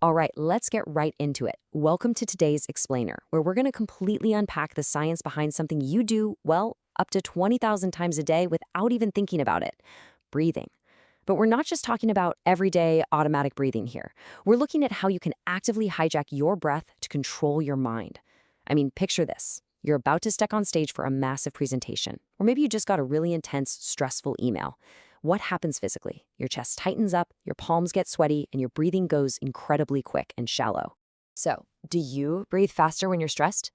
All right, let's get right into it. Welcome to today's Explainer, where we're going to completely unpack the science behind something you do, well, up to 20,000 times a day without even thinking about it: breathing. But we're not just talking about everyday automatic breathing here. We're looking at how you can actively hijack your breath to control your mind. I mean, picture this. You're about to step on stage for a massive presentation, or maybe you just got a really intense, stressful email. What happens physically? Your chest tightens up, your palms get sweaty, and your breathing goes incredibly quick and shallow. So, do you breathe faster when you're stressed?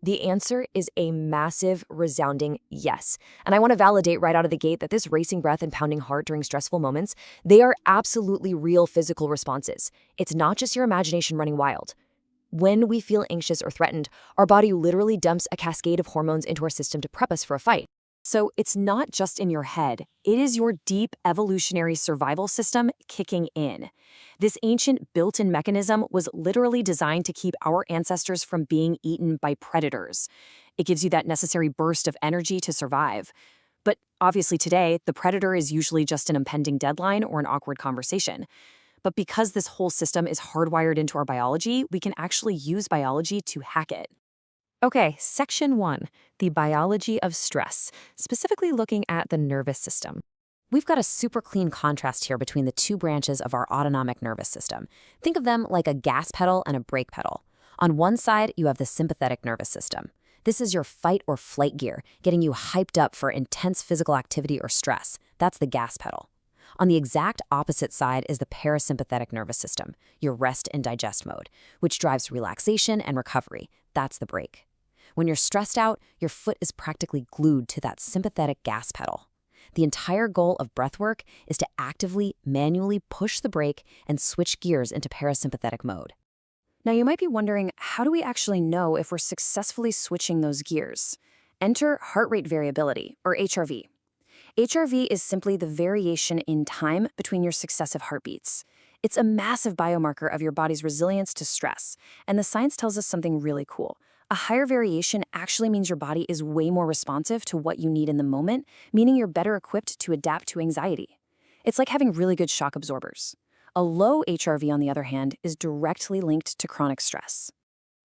The answer is a massive, resounding yes. And I want to validate right out of the gate that this racing breath and pounding heart during stressful moments, they are absolutely real physical responses. It's not just your imagination running wild. When we feel anxious or threatened, our body literally dumps a cascade of hormones into our system to prep us for a fight. So it's not just in your head, it is your deep evolutionary survival system kicking in. This ancient built-in mechanism was literally designed to keep our ancestors from being eaten by predators. It gives you that necessary burst of energy to survive. But obviously today, the predator is usually just an impending deadline or an awkward conversation. But because this whole system is hardwired into our biology, we can actually use biology to hack it. Okay, section 1, the biology of stress, specifically looking at the nervous system. We've got a super clean contrast here between the two branches of our autonomic nervous system. Think of them like a gas pedal and a brake pedal. On one side, you have the sympathetic nervous system. This is your fight or flight gear, getting you hyped up for intense physical activity or stress. That's the gas pedal. On the exact opposite side is the parasympathetic nervous system, your rest and digest mode, which drives relaxation and recovery. That's the brake. When you're stressed out, your foot is practically glued to that sympathetic gas pedal. The entire goal of breathwork is to actively, manually push the brake and switch gears into parasympathetic mode. Now, you might be wondering, how do we actually know if we're successfully switching those gears? Enter heart rate variability, or HRV. HRV is simply the variation in time between your successive heartbeats. It's a massive biomarker of your body's resilience to stress, and the science tells us something really cool. A higher variation actually means your body is way more responsive to what you need in the moment, meaning you're better equipped to adapt to anxiety. It's like having really good shock absorbers. A low HRV, on the other hand, is directly linked to chronic stress.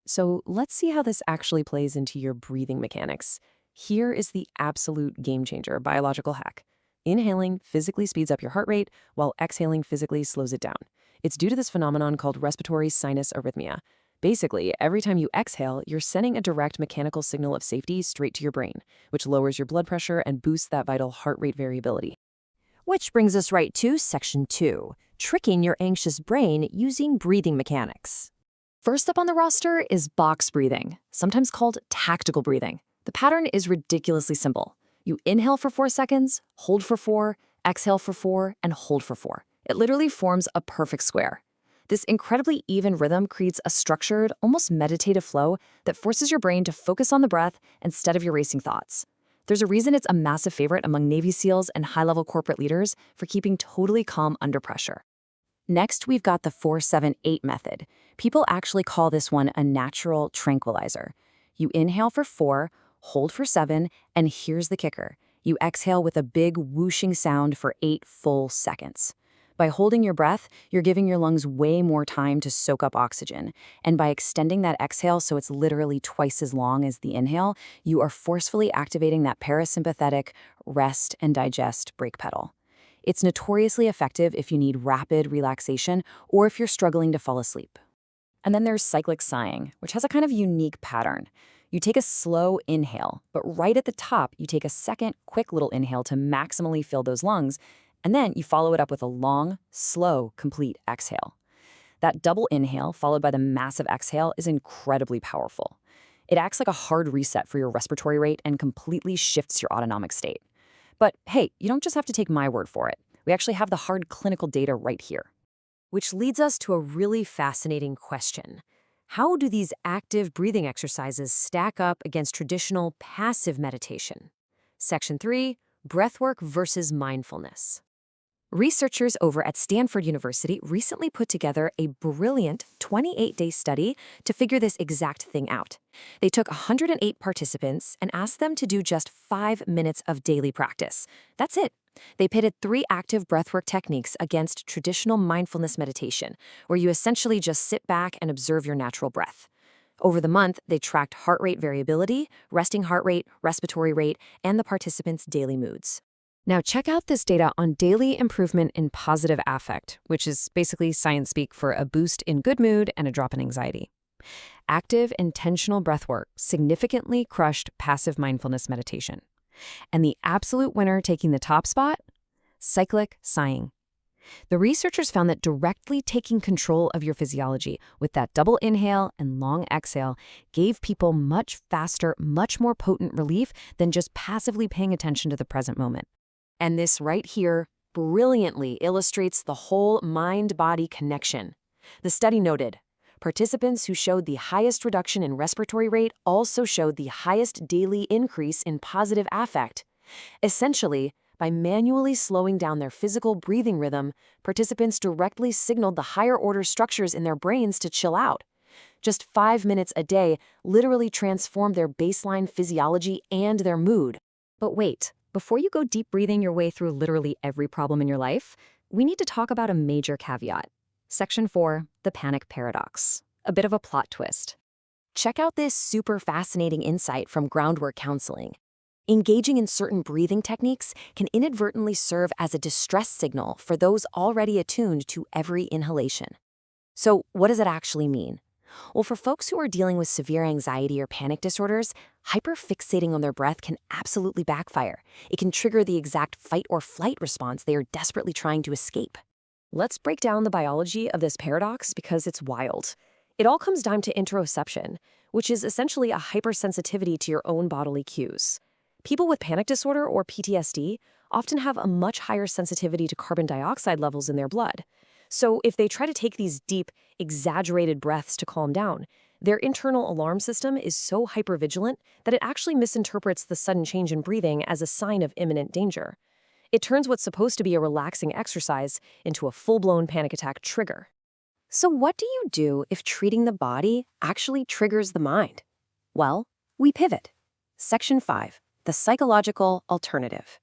So let's see how this actually plays into your breathing mechanics. Here is the absolute game-changer biological hack. Inhaling physically speeds up your heart rate, while exhaling physically slows it down. It's due to this phenomenon called respiratory sinus arrhythmia. Basically, every time you exhale, you're sending a direct mechanical signal of safety straight to your brain, which lowers your blood pressure and boosts that vital heart rate variability. Which brings us right to section 2, tricking your anxious brain using breathing mechanics. First up on the roster is box breathing, sometimes called tactical breathing. The pattern is ridiculously simple. You inhale for 4 seconds, hold for 4, exhale for 4, and hold for 4. It literally forms a perfect square. This incredibly even rhythm creates a structured, almost meditative flow that forces your brain to focus on the breath instead of your racing thoughts. There's a reason it's a massive favorite among Navy SEALs and high-level corporate leaders for keeping totally calm under pressure. Next, we've got the 4-7-8 method. People actually call this one a natural tranquilizer. You inhale for 4, hold for 7, and here's the kicker. You exhale with a big whooshing sound for 8 full seconds. By holding your breath, you're giving your lungs way more time to soak up oxygen. And by extending that exhale so it's literally twice as long as the inhale, you are forcefully activating that parasympathetic rest and digest brake pedal. It's notoriously effective if you need rapid relaxation or if you're struggling to fall asleep. And then there's cyclic sighing, which has a kind of unique pattern. You take a slow inhale, but right at the top, you take a second, quick little inhale to maximally fill those lungs, and then you follow it up with a long, slow, complete exhale. That double inhale, followed by the massive exhale, is incredibly powerful. It acts like a hard reset for your respiratory rate and completely shifts your autonomic state. But hey, you don't just have to take my word for it. We actually have the hard clinical data right here. Which leads us to a really fascinating question. How do these active breathing exercises stack up against traditional passive meditation? Section 3, breathwork versus mindfulness. Researchers over at Stanford University recently put together a brilliant 28-day study to figure this exact thing out. They took 108 participants and asked them to do just 5 minutes of daily practice. That's it. They pitted 3 active breathwork techniques against traditional mindfulness meditation, where you essentially just sit back and observe your natural breath. Over the month, they tracked heart rate variability, resting heart rate, respiratory rate, and the participants' daily moods. Now, check out this data on daily improvement in positive affect, which is basically science speak for a boost in good mood and a drop in anxiety. Active, intentional breathwork significantly crushed passive mindfulness meditation. And the absolute winner taking the top spot? Cyclic sighing. The researchers found that directly taking control of your physiology with that double inhale and long exhale gave people much faster, much more potent relief than just passively paying attention to the present moment. And this right here brilliantly illustrates the whole mind-body connection. The study noted, participants who showed the highest reduction in respiratory rate also showed the highest daily increase in positive affect. Essentially, by manually slowing down their physical breathing rhythm, participants directly signaled the higher-order structures in their brains to chill out. Just 5 minutes a day literally transformed their baseline physiology and their mood. But wait, before you go deep breathing your way through literally every problem in your life, we need to talk about a major caveat. Section 4, the panic paradox. A bit of a plot twist. Check out this super fascinating insight from groundwork counseling. Engaging in certain breathing techniques can inadvertently serve as a distress signal for those already attuned to every inhalation. So, what does it actually mean? Well, for folks who are dealing with severe anxiety or panic disorders, hyperfixating on their breath can absolutely backfire. It can trigger the exact fight or flight response they are desperately trying to escape. Let's break down the biology of this paradox because it's wild. It all comes down to interoception, which is essentially a hypersensitivity to your own bodily cues. People with panic disorder or PTSD often have a much higher sensitivity to carbon dioxide levels in their blood. So if they try to take these deep, exaggerated breaths to calm down, their internal alarm system is so hypervigilant that it actually misinterprets the sudden change in breathing as a sign of imminent danger. It turns what's supposed to be a relaxing exercise into a full-blown panic attack trigger. So what do you do if treating the body actually triggers the mind? Well, we pivot. Section 5. The psychological alternative.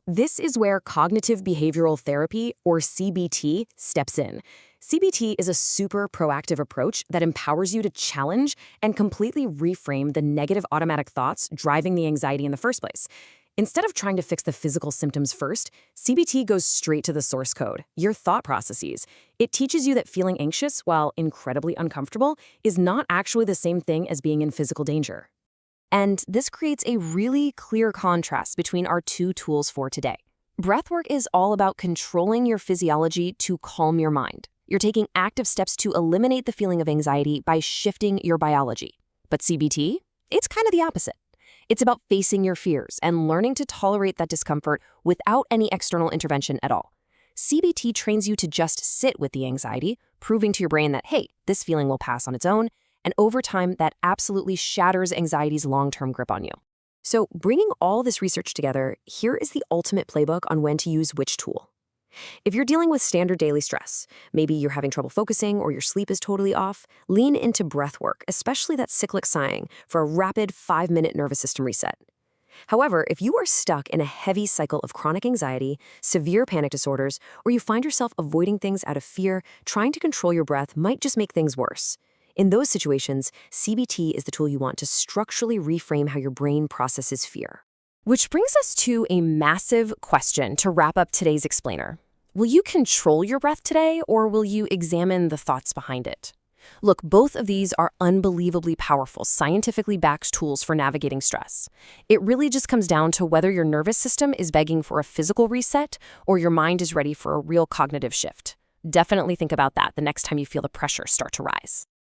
This is where cognitive behavioral therapy, or CBT, steps in. CBT is a super proactive approach that empowers you to challenge and completely reframe the negative automatic thoughts driving the anxiety in the first place. Instead of trying to fix the physical symptoms first, CBT goes straight to the source code, your thought processes. It teaches you that feeling anxious, while incredibly uncomfortable, is not actually the same thing as being in physical danger. And this creates a really clear contrast between our two tools for today. Breathwork is all about controlling your physiology to calm your mind. You're taking active steps to eliminate the feeling of anxiety by shifting your biology. But CBT? It's kind of the opposite. It's about facing your fears and learning to tolerate that discomfort without any external intervention at all. CBT trains you to just sit with the anxiety, proving to your brain that, hey, this feeling will pass on its own, and over time, that absolutely shatters anxiety's long-term grip on you. So, bringing all this research together, here is the ultimate playbook on when to use which tool. If you're dealing with standard daily stress, maybe you're having trouble focusing or your sleep is totally off, lean into breath work, especially that cyclic sighing, for a rapid 5-minute nervous system reset. However, if you are stuck in a heavy cycle of chronic anxiety, severe panic disorders, or you find yourself avoiding things out of fear, trying to control your breath might just make things worse. In those situations, CBT is the tool you want to structurally reframe how your brain processes fear. Which brings us to a massive question to wrap up today's explainer. Will you control your breath today, or will you examine the thoughts behind it? Look, both of these are unbelievably powerful, scientifically backed tools for navigating stress. It really just comes down to whether your nervous system is begging for a physical reset or your mind is ready for a real cognitive shift. Definitely think about that the next time you feel the pressure start to rise.